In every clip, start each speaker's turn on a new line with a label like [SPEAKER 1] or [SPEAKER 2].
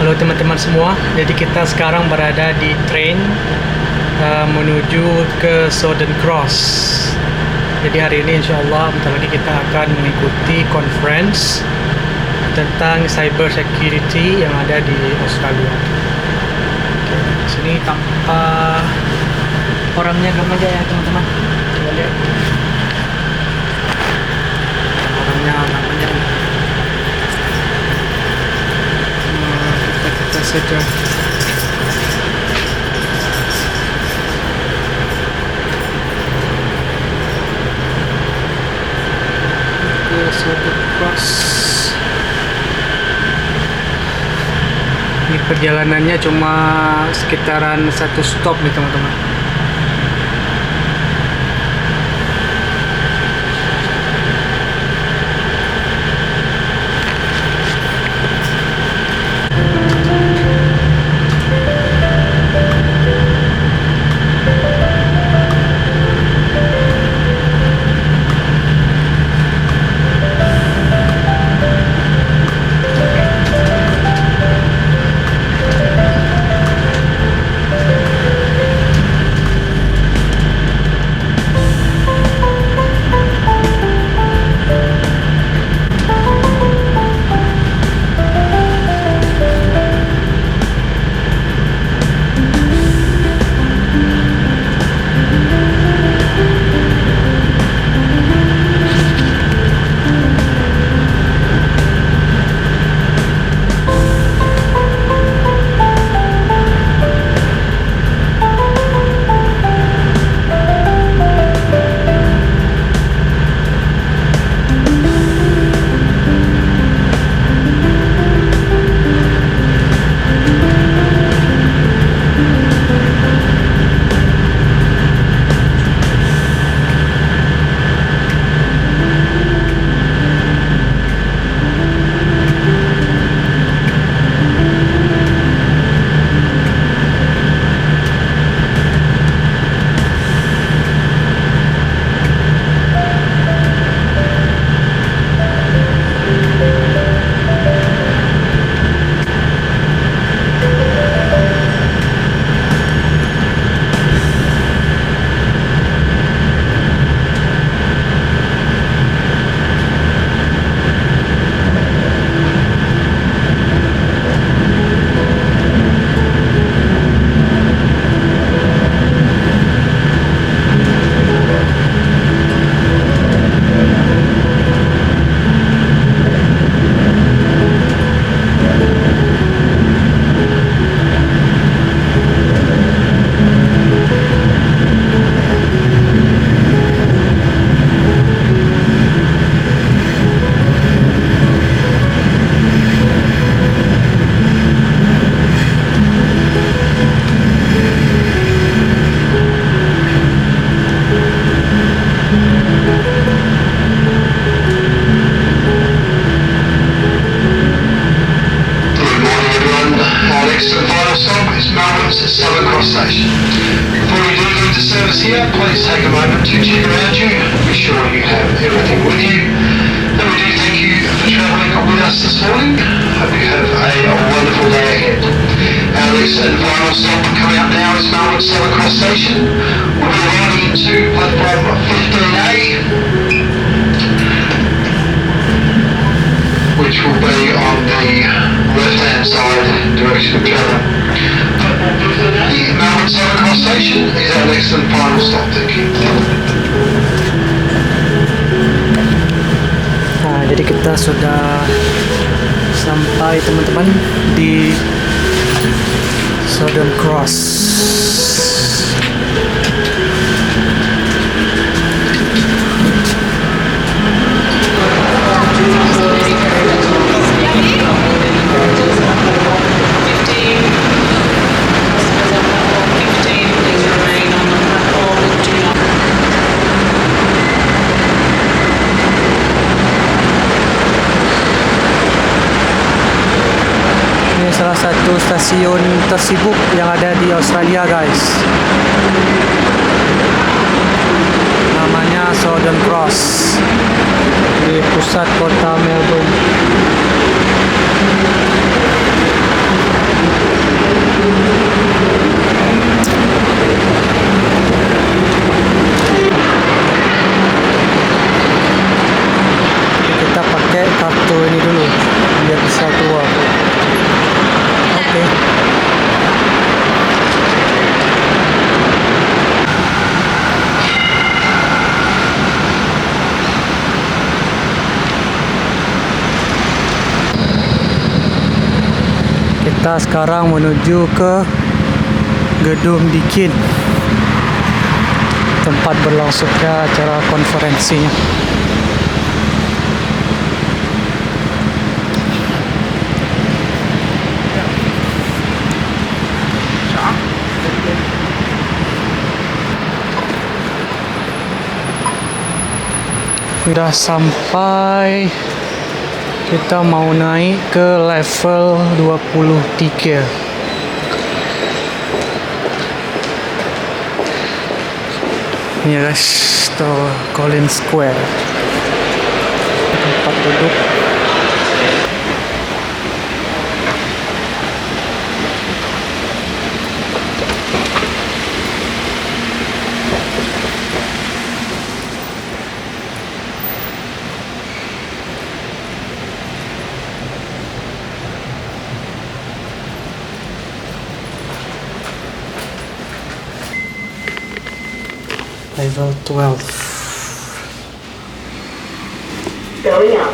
[SPEAKER 1] Halo teman-teman semua, jadi kita sekarang berada di train menuju ke Southern Cross. Jadi hari ini insya Allah bentar lagi kita akan mengikuti konferensi tentang cyber security yang ada di Australia. Oke, sini tanpa orangnya gampang aja ya teman-teman. Coba lihat orangnya namanya. Kita saja. Ini perjalanannya cuma sekitaran 1 stop nih teman-teman.
[SPEAKER 2] Here, please take a moment to check around you, be sure you have everything with you. And we do thank you for travelling with us this morning. Hope you have a wonderful day ahead. Our next and final stop coming up now is Melbourne Southern Cross Station. We'll be arriving into platform 15A, which will be on the left-hand side direction of travel. Melbourne Southern Cross Station is our next and final stop. Thank you.
[SPEAKER 1] Nah, jadi kita sudah sampai teman-teman di Southern Cross. Salah satu stasiun tersibuk yang ada di Australia, guys. Namanya Southern Cross di pusat kota Melbourne. Kita sekarang menuju ke gedung Dikin, tempat berlangsungnya acara konferensinya. Sudah sampai, kita mau naik ke level 23. Ini guys, itu Collins Square, tempat duduk. Level 12.
[SPEAKER 3] Going up.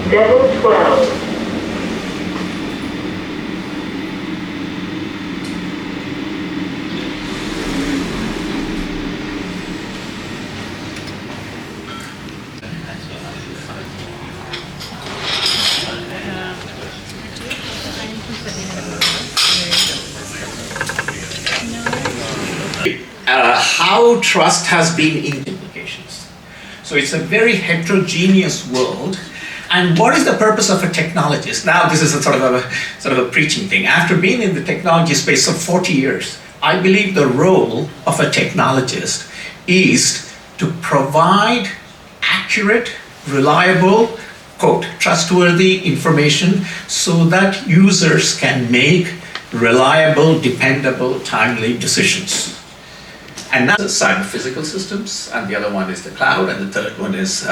[SPEAKER 3] Level 12.
[SPEAKER 4] How trust has been in implications. So it's a very heterogeneous world. And what is the purpose of a technologist? Now this is a sort of a preaching thing. After being in the technology space for 40 years, I believe the role of a technologist is to provide accurate, reliable, quote, trustworthy information so that users can make reliable, dependable, timely decisions. And that's the side of physical systems, and the other one is the cloud, and the third one is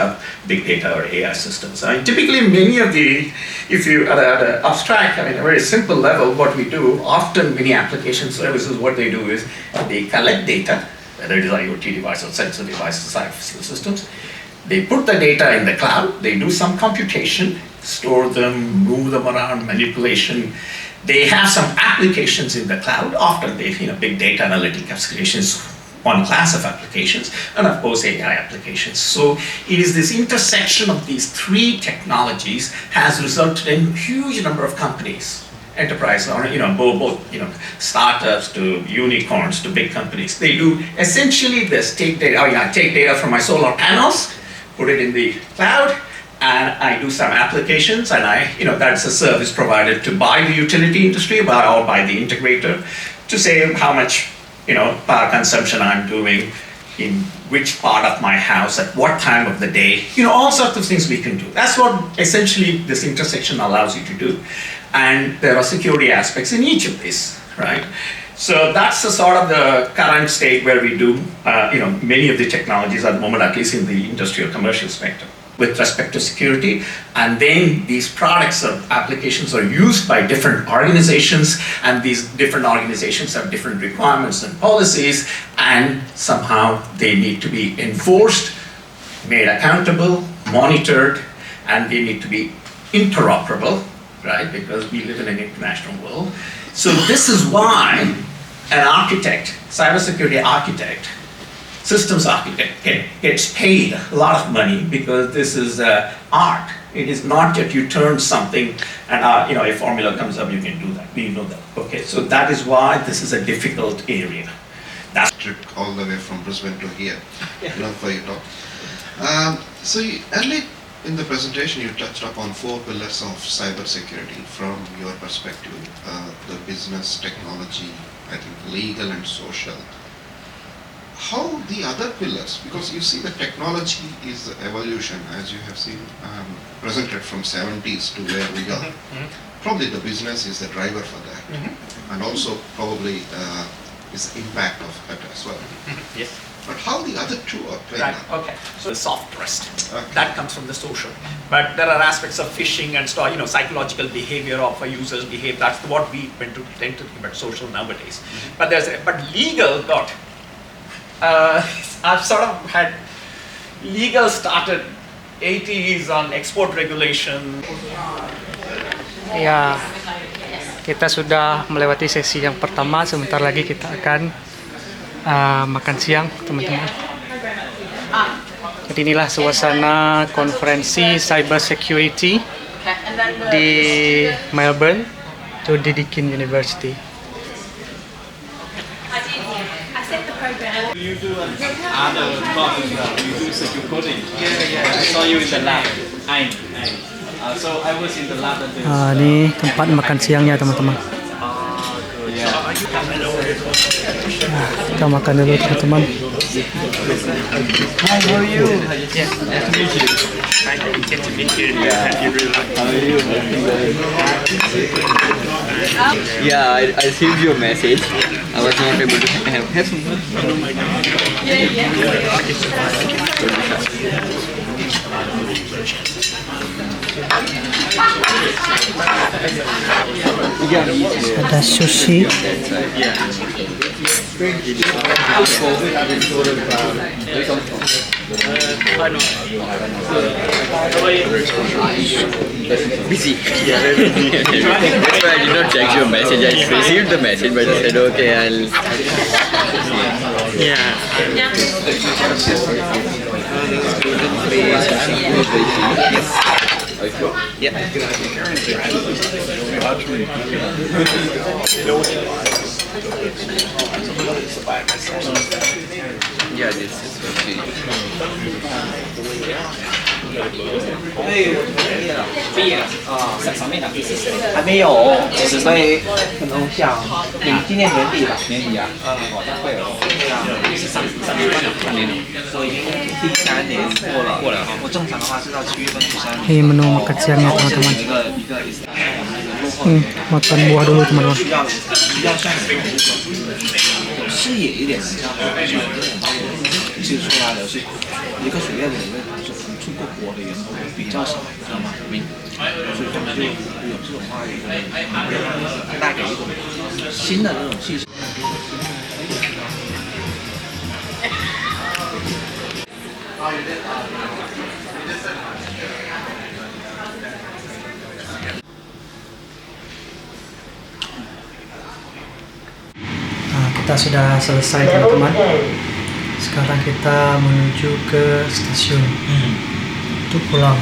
[SPEAKER 4] big data or AI systems. I mean, typically many of the, if you at an abstract, I mean, a very simple level, what we do, often many application services, what they do is they collect data, whether it is IoT device or sensor devices, side of physical systems. They put the data in the cloud, they do some computation, store them, move them around, manipulation. They have some applications in the cloud, often they, big data analytic applications, one class of applications, and of course AI applications. So it is this intersection of these three technologies has resulted in a huge number of companies, enterprise, or both startups to unicorns to big companies. They do essentially this: take data. I take data from my solar panels, put it in the cloud, and I do some applications, and that's a service provided to by the utility industry or by the integrator to say how much power consumption I'm doing in which part of my house at what time of the day, all sorts of things we can do. That's what essentially this intersection allows you to do. And there are security aspects in each of these, right? So that's the sort of the current state where we do, many of the technologies at the moment, at least in the industrial commercial spectrum, with respect to security. And then these products or applications are used by different organizations, and these different organizations have different requirements and policies, and somehow they need to be enforced, made accountable, monitored, and they need to be interoperable, right? Because we live in an international world. So this is why an architect, cybersecurity architect, systems architect gets paid a lot of money, because this is art. It is not that you turn something and a formula comes up, you can do that. We know that. Okay, so that is why this is a difficult area. That's
[SPEAKER 5] trip all the way from Brisbane to here,
[SPEAKER 4] Yeah.
[SPEAKER 5] For your talk. So early in the presentation, you touched upon 4 pillars of cybersecurity from your perspective: the business, technology, I think legal and social. How the other pillars, because you see the technology is the evolution, as you have seen presented from 70s to where we are. Probably the business is the driver for that, and also probably is the impact of that as well.
[SPEAKER 4] Yes.
[SPEAKER 5] But how the other two are playing
[SPEAKER 4] Right.
[SPEAKER 5] out?
[SPEAKER 4] Okay. So the soft trust
[SPEAKER 5] Okay.
[SPEAKER 4] that comes from the social, but there are aspects of phishing and psychological behavior of a users behave. That's what we tend to think about social nowadays. But legal got. I've sort of had legal started 80s on export regulation.
[SPEAKER 1] Ya, kita sudah melewati sesi yang pertama. Sebentar lagi kita akan makan siang, teman-teman. Jadi inilah suasana konferensi cyber security di Melbourne, to Deakin University.
[SPEAKER 6] You do other classes, you do secure coding. Yeah. I saw you in the lab. So I was in the lab.
[SPEAKER 1] Ini tempat makan siangnya, teman-teman. Kita makan dulu, teman-teman.
[SPEAKER 6] Hi, how are you? Yes, nice to meet you. I get to meet you. Yeah. How are you?
[SPEAKER 7] Yeah, I received your message. I was not able to have some.
[SPEAKER 1] Ada sushi.
[SPEAKER 7] Busy. That's why I did not check your message. I received the message, but I said, okay, I'll. Yeah. Yeah, this is okay.
[SPEAKER 6] 毕业了啊，上面的还没有，我准备可能像今年年底吧，年底啊，好像会有，是3年了，所以已经第3年过了，我正常的话是到7月份第3年。
[SPEAKER 1] Ini menu makan siangnya, teman-teman. Makan buah dulu, teman-teman.
[SPEAKER 6] 需要像有视野一点，你知道吗？其实出来的是一个学院里面出过国的人比较少，知道吗？所以他们就有这种话语，带给一种新的那种气息。
[SPEAKER 1] Nah, kita sudah selesai, teman-teman. Sekarang kita menuju ke stasiun untuk pulang.